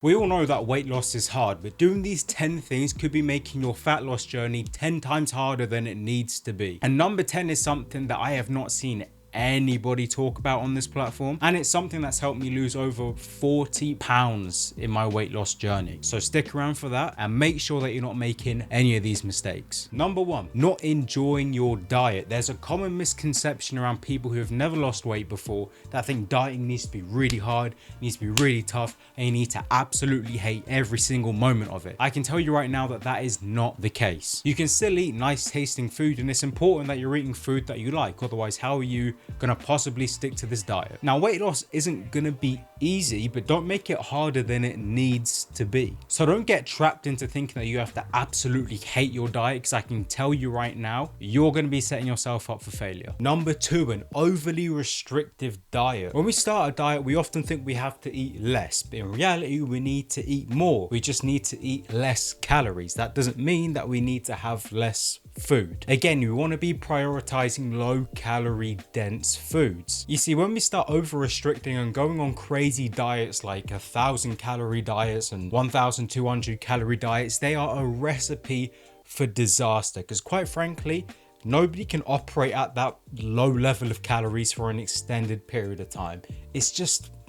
We all know that weight loss is hard, but doing these 10 things could be making your fat loss journey 10 times harder than it needs to be. And number 10 is something that I have not seen anybody talk about on this platform, and it's something that's helped me lose over 40 pounds in my weight loss journey. So stick around for that and make sure that you're not making any of these mistakes. Number 1, not enjoying your diet. There's a common misconception around people who have never lost weight before that think dieting needs to be really hard, needs to be really tough, and you need to absolutely hate every single moment of it. I can tell you right now that that is not the case. You can still eat nice tasting food, and it's important that you're eating food that you like, otherwise how are you gonna possibly stick to this diet? Now, weight loss isn't gonna be easy, but don't make it harder than it needs to be. So don't get trapped into thinking that you have to absolutely hate your diet, because I can tell you right now, you're gonna be setting yourself up for failure. Number 2, an overly restrictive diet. When we start a diet, we often think we have to eat less, but in reality, we need to eat more. We just need to eat less calories. That doesn't mean that we need to have less food. Again, you want to be prioritizing low calorie dense foods. You see, when we start over restricting and going on crazy diets like 1,000 calorie diets and 1,200 calorie diets, they are a recipe for disaster, because quite frankly, nobody can operate at that low level of calories for an extended period of time.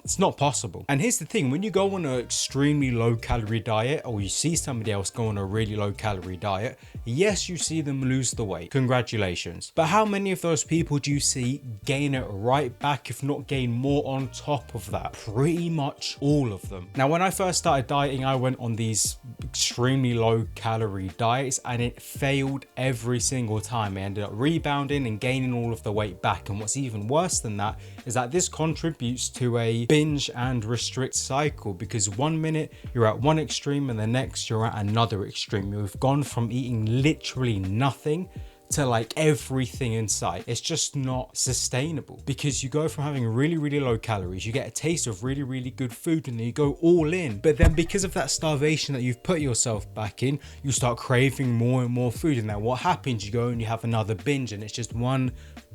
It's not possible. And here's the thing, when you go on an extremely low calorie diet, or you see somebody else go on a really low calorie diet, yes, you see them lose the weight. Congratulations. But how many of those people do you see gain it right back, if not gain more on top of that? Pretty much all of them. Now, when I first started dieting, I went on these extremely low calorie diets and it failed every single time. I ended up rebounding and gaining all of the weight back. And what's even worse than that is that this contributes to a binge and restrict cycle, because one minute you're at one extreme and the next you're at another extreme. You've gone from eating literally nothing to like everything in sight. It's just not sustainable, because you go from having really, really low calories, you get a taste of really, really good food, and then you go all in. But then because of that starvation that you've put yourself back in, you start craving more and more food. And then what happens? You go and you have another binge, and it's just one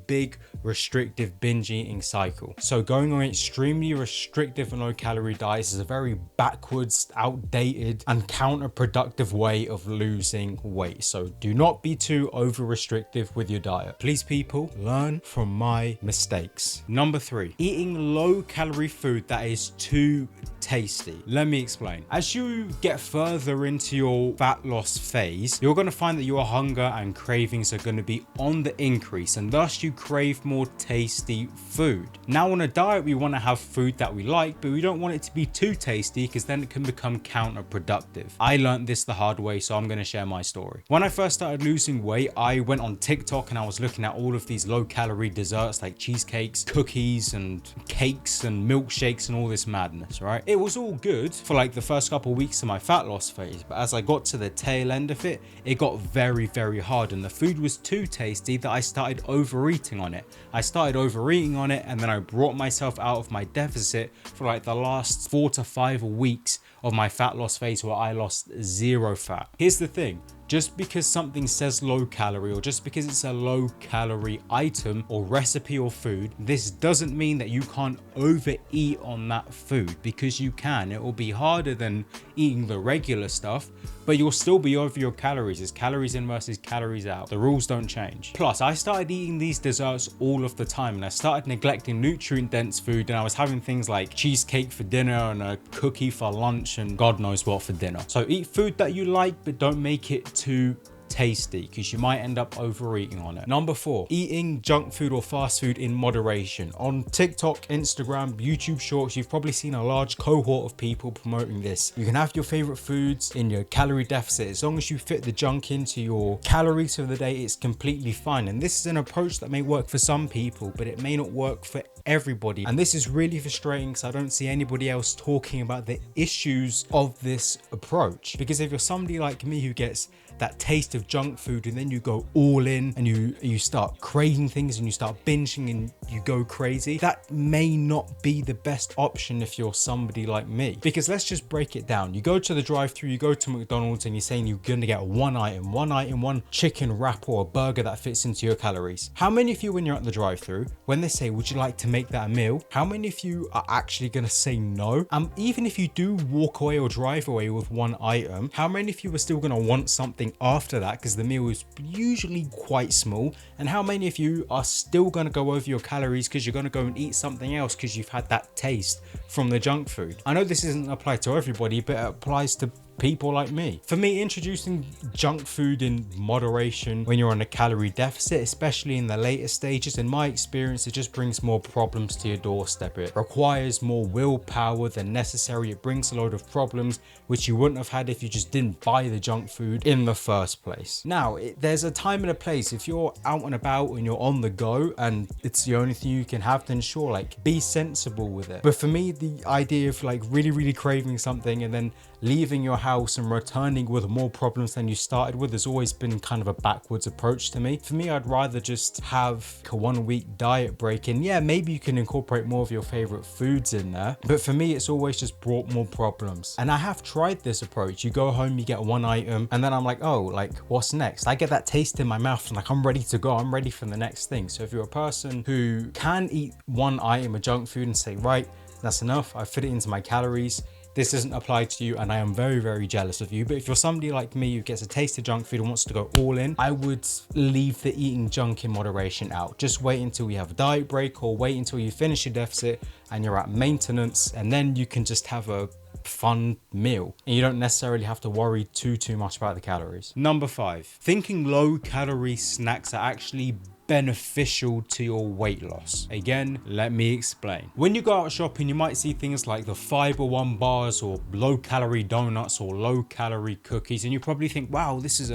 big restrictive binge eating cycle. So going on extremely restrictive and low calorie diets is a very backwards, outdated and counterproductive way of losing weight. So do not be too over restrictive with your diet. Please, people, learn from my mistakes. Number 3, eating low calorie food that is too tasty. Let me explain. As you get further into your fat loss phase, you're going to find that your hunger and cravings are going to be on the increase, and thus you crave more tasty food. Now, on a diet, we want to have food that we like, but we don't want it to be too tasty, because then it can become counterproductive. I learned this the hard way, so I'm going to share my story. When I first started losing weight, I went on TikTok and I was looking at all of these low calorie desserts like cheesecakes, cookies and cakes and milkshakes and all this madness, right? It was all good for like the first couple of weeks of my fat loss phase, but as I got to the tail end of it, it got very, very hard, and the food was too tasty that I started overeating on it. I started overeating on it, and then I brought myself out of my deficit for like the last 4 to 5 weeks of my fat loss phase, where I lost 0 fat. Here's the thing. Just because something says low calorie, or just because it's a low calorie item or recipe or food, this doesn't mean that you can't overeat on that food, because you can. It will be harder than eating the regular stuff, but you'll still be over your calories. It's calories in versus calories out. The rules don't change. Plus, I started eating these desserts all of the time, and I started neglecting nutrient dense food, and I was having things like cheesecake for dinner and a cookie for lunch and God knows what for dinner. So eat food that you like, but don't make it too tasty, because you might end up overeating on it. Number 4, eating junk food or fast food in moderation. On TikTok, Instagram, YouTube Shorts, you've probably seen a large cohort of people promoting this. You can have your favorite foods in your calorie deficit. As long as you fit the junk into your calories for the day, it's completely fine. And this is an approach that may work for some people, but it may not work for everybody. And this is really frustrating, because I don't see anybody else talking about the issues of this approach. Because if you're somebody like me who gets that taste of junk food and then you go all in and you start craving things and you start binging and you go crazy, that may not be the best option if you're somebody like me. Because let's just break it down. You go to the drive-thru, you go to McDonald's and you're saying you're going to get one chicken wrap or a burger that fits into your calories. How many of you, when you're at the drive-thru, when they say, would you like to make that a meal? How many of you are actually going to say no? Even if you do walk away or drive away with one item, how many of you are still going to want something after that because the meal is usually quite small? And how many of you are still going to go over your calories because you're going to go and eat something else because you've had that taste from the junk food? I know this isn't applied to everybody, but it applies to people like me. For me, introducing junk food in moderation when you're on a calorie deficit, especially in the later stages, in my experience, it just brings more problems to your doorstep. It requires more willpower than necessary. It brings a load of problems which you wouldn't have had if you just didn't buy the junk food in the first place. Now, there's a time and a place. If you're out and about and you're on the go and it's the only thing you can have, then sure, like, be sensible with it. But for me, the idea of like really craving something and then leaving your house and returning with more problems than you started with has always been kind of a backwards approach to me. For me, I'd rather just have a 1 week diet break, and yeah, maybe you can incorporate more of your favorite foods in there, but for me, it's always just brought more problems. And I have tried this approach. You go home, you get one item, and then I'm like, oh, like, what's next? I get that taste in my mouth and like, I'm ready to go. I'm ready for the next thing. So if you're a person who can eat one item of junk food and say, right, that's enough, I fit it into my calories, this doesn't apply to you, and I am very jealous of you. But if you're somebody like me who gets a taste of junk food and wants to go all in, I would leave the eating junk in moderation out. Just wait until you have a diet break, or wait until you finish your deficit and you're at maintenance, and then you can just have a fun meal and you don't necessarily have to worry too much about the calories. Number 5, thinking low calorie snacks are actually beneficial to your weight loss. Again, let me explain. When you go out shopping, you might see things like the Fiber One bars or low calorie donuts or low calorie cookies, and you probably think, wow, this is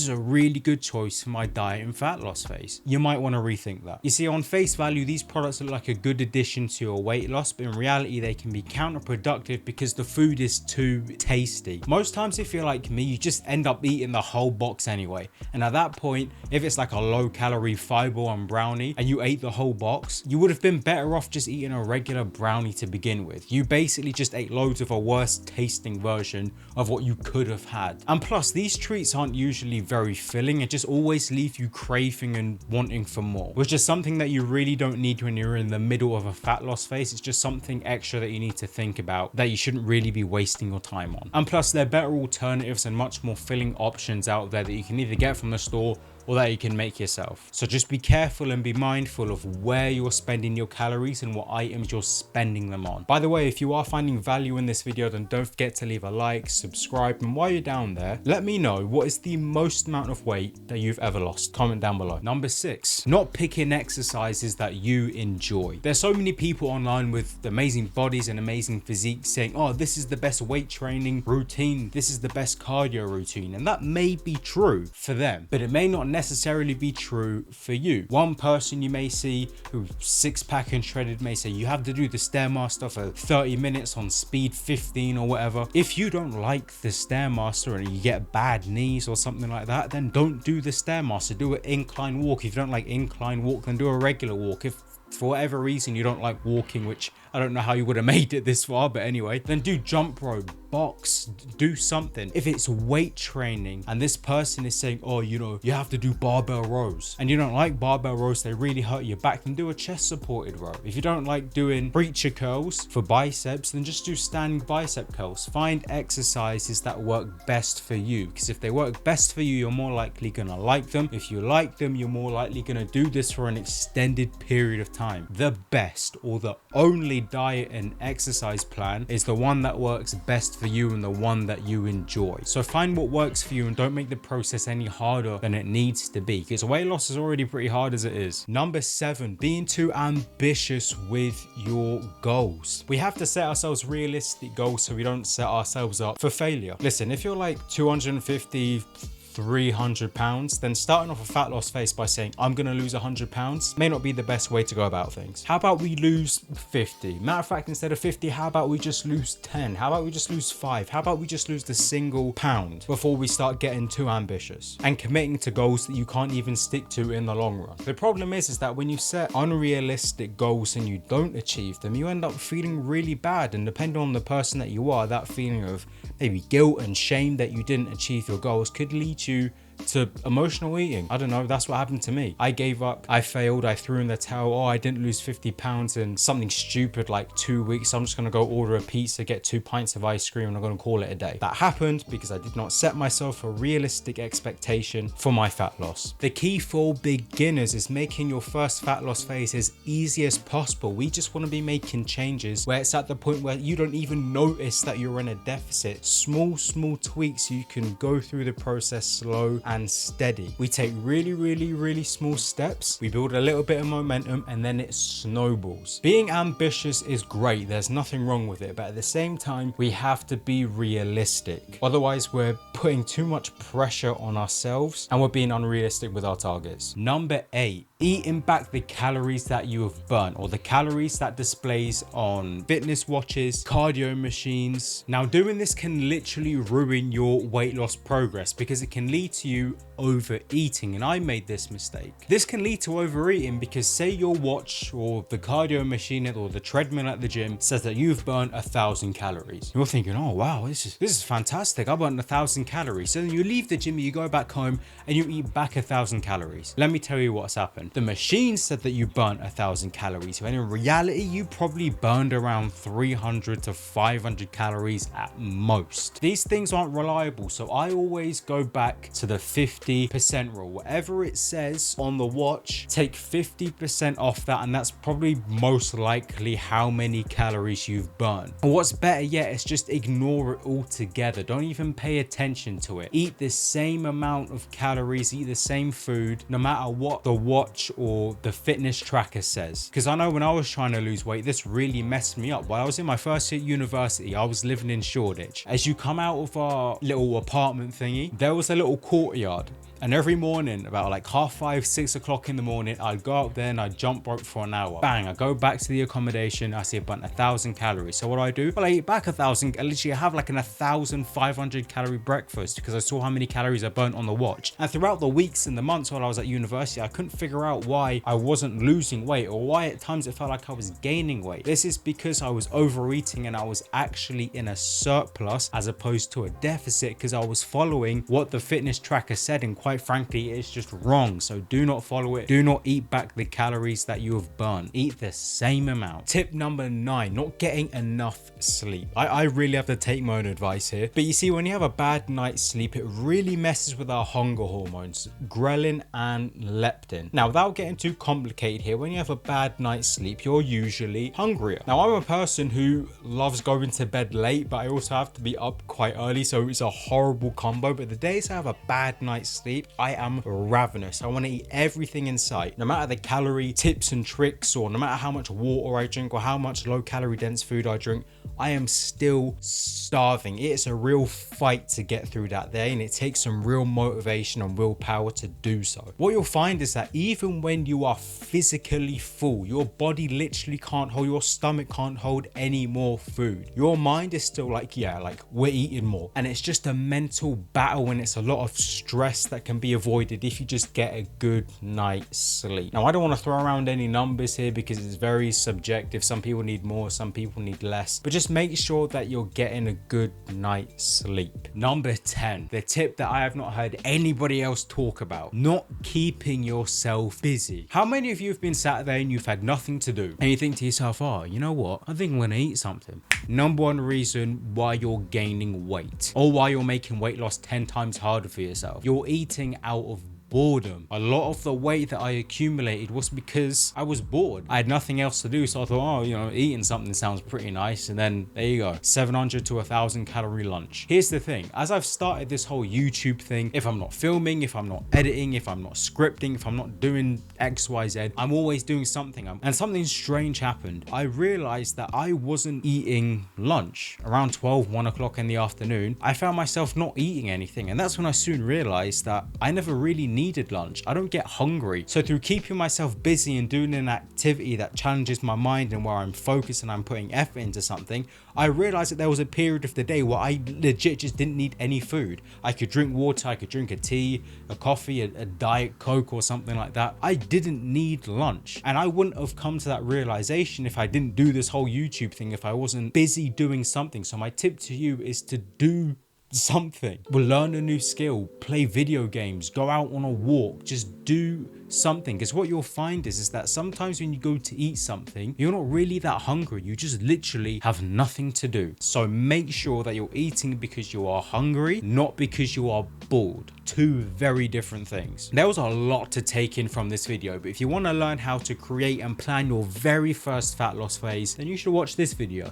a really good choice for my diet and fat loss phase. You might want to rethink that. You see, on face value, these products look like a good addition to your weight loss, but in reality, they can be counterproductive because the food is too tasty. Most times, if you're like me, you just end up eating the whole box anyway. And at that point, if it's like a low calorie Fiber One brownie and you ate the whole box, you would have been better off just eating a regular brownie to begin with. You basically just ate loads of a worse tasting version of what you could have had. And plus, these treats aren't usually very filling and just always leave you craving and wanting for more, which is something that you really don't need when you're in the middle of a fat loss phase. It's just something extra that you need to think about that you shouldn't really be wasting your time on. And plus, there are better alternatives and much more filling options out there that you can either get from the store or that you can make yourself. So just be careful and be mindful of where you're spending your calories and what items you're spending them on. By the way, if you are finding value in this video, then don't forget to leave a like, subscribe, and while you're down there, let me know what is the most amount of weight that you've ever lost. Comment down below. Number 6, not picking exercises that you enjoy. There's so many people online with amazing bodies and amazing physiques saying, oh, this is the best weight training routine, this is the best cardio routine, and that may be true for them, but it may not necessarily be true for you. One person you may see who's six-pack and shredded may say you have to do the Stairmaster for 30 minutes on speed 15 or whatever. If you don't like the Stairmaster and you get bad knees or something like that, then don't do the Stairmaster. Do an incline walk. If you don't like incline walk, then do a regular walk. If for whatever reason you don't like walking, which I don't know how you would have made it this far, but anyway, then do jump rope, box, do something. If it's weight training and this person is saying, oh, you know, you have to do barbell rows, and you don't like barbell rows, they really hurt your back, then do a chest supported row. If you don't like doing preacher curls for biceps, then just do standing bicep curls. Find exercises that work best for you, because if they work best for you, you're more likely gonna like them. If you like them, you're more likely gonna do this for an extended period of time. The best or the only diet and exercise plan is the one that works best for you and the one that you enjoy. So find what works for you and don't make the process any harder than it needs to be, because weight loss is already pretty hard as it is. Number 7, being too ambitious with your goals. We have to set ourselves realistic goals so we don't set ourselves up for failure. Listen, if you're like 250, 300 pounds, then starting off a fat loss phase by saying, I'm going to lose 100 pounds may not be the best way to go about things. How about we lose 50? Matter of fact, instead of 50, how about we just lose 10? How about we just lose 5? How about we just lose the single pound before we start getting too ambitious and committing to goals that you can't even stick to in the long run? The problem is that when you set unrealistic goals and you don't achieve them, you end up feeling really bad, and depending on the person that you are, that feeling of maybe guilt and shame that you didn't achieve your goals could lead you to emotional eating. I don't know, that's what happened to me. I gave up, I failed, I threw in the towel. Oh, I didn't lose 50 pounds in something stupid like 2 weeks. I'm just gonna go order a pizza, get 2 pints of ice cream, and I'm gonna call it a day. That happened because I did not set myself a realistic expectation for my fat loss. The key for beginners is making your first fat loss phase as easy as possible. We just want to be making changes where it's at the point where you don't even notice that you're in a deficit. Small tweaks, you can go through the process slow and steady. We take really small steps, we build a little bit of momentum, and then it snowballs. Being ambitious is great, there's nothing wrong with it, but at the same time we have to be realistic. Otherwise we're putting too much pressure on ourselves and we're being unrealistic with our targets. Number 8, eating back the calories that you have burnt, or the calories that displays on fitness watches, cardio machines. Now doing this can literally ruin your weight loss progress because it can lead to you overeating, and I made this mistake. This can lead to overeating because say your watch or the cardio machine or the treadmill at the gym says that you've burnt 1,000 calories. You're thinking, oh wow, this is fantastic, I burnt 1,000 calories. So then you leave the gym, you go back home and you eat back 1,000 calories. Let me tell you what's happened. The machine said that you burnt 1,000 calories, when in reality you probably burned around 300 to 500 calories at most. These things aren't reliable, so I always go back to the 50% rule. Whatever it says on the watch, take 50% off that, and that's probably most likely how many calories you've burned. And what's better yet is just ignore it altogether. Don't even pay attention to it. Eat the same amount of calories, eat the same food, no matter what the watch or the fitness tracker says. Because I know when I was trying to lose weight, this really messed me up. While I was in my first year at university, I was living in Shoreditch. As you come out of our little apartment thingy, there was a little courtyard. And every morning, about like 5:30, 6 o'clock in the morning, I'd go up there and I'd jump rope for an hour. Bang, I go back to the accommodation, I see I burnt 1,000 calories. So what do I do? Well, I eat back 1,000, literally I have like an 1,500 calorie breakfast because I saw how many calories I burnt on the watch. And throughout the weeks and the months while I was at university, I couldn't figure out why I wasn't losing weight, or why at times it felt like I was gaining weight. This is because I was overeating and I was actually in a surplus as opposed to a deficit, because I was following what the fitness tracker said, and quite frankly it's just wrong. So do not follow it. Do not eat back the calories that you have burned. Eat the same amount. Tip number 9, not getting enough sleep. I really have to take my own advice here, but you see, when you have a bad night's sleep, it really messes with our hunger hormones, ghrelin and leptin. Now without getting too complicated here, when you have a bad night's sleep, you're usually hungrier. Now I'm a person who loves going to bed late, but I also have to be up quite early, so it's a horrible combo. But the days I have a bad night's sleep, I am ravenous. I want to eat everything in sight. No matter the calorie tips and tricks, or no matter how much water I drink or how much low calorie dense food I drink, I am still starving. It's a real fight to get through that day, and it takes some real motivation and willpower to do so. What you'll find is that even when you are physically full, your body literally can't hold, your stomach can't hold any more food. Your mind is still like, yeah, like we're eating more. And it's just a mental battle, and it's a lot of stress that can be avoided if you just get a good night's sleep. Now I don't want to throw around any numbers here because it's very subjective. Some people need more, some people need less, but just make sure that you're getting a good night's sleep. Number 10, the tip that I have not heard anybody else talk about, not keeping yourself busy. How many of you have been sat there and you've had nothing to do and you think to yourself, oh, you know what, I think I'm gonna eat something? Number one reason why you're gaining weight, or why you're making weight loss 10 times harder for yourself, you're eating out of boredom. A lot of the weight that I accumulated was because I was bored. I had nothing else to do, so I thought, oh, you know, eating something sounds pretty nice, and then there you go, 700 to 1,000 calorie lunch. Here's the thing, as I've started this whole YouTube thing, if I'm not filming, if I'm not editing, if I'm not scripting, if I'm not doing XYZ, I'm always doing something. And something strange happened. I realized that I wasn't eating lunch around 12, 1 o'clock in the afternoon. I found myself not eating anything, and that's when I soon realized that I never really needed lunch. I don't get hungry. So through keeping myself busy and doing an activity that challenges my mind and where I'm focused and I'm putting effort into something, I realized that there was a period of the day where I legit just didn't need any food. I could drink water, I could drink a tea, a coffee, a Diet Coke or something like that. I didn't need lunch. And I wouldn't have come to that realization if I didn't do this whole YouTube thing, if I wasn't busy doing something. So my tip to you is to do something. We'll learn a new skill, play video games, go out on a walk, just do something. Because what you'll find is that sometimes when you go to eat something, you're not really that hungry, you just literally have nothing to do. So make sure that you're eating because you are hungry, not because you are bored. Two very different things. There was a lot to take in from this video, but if you want to learn how to create and plan your very first fat loss phase, then you should watch this video.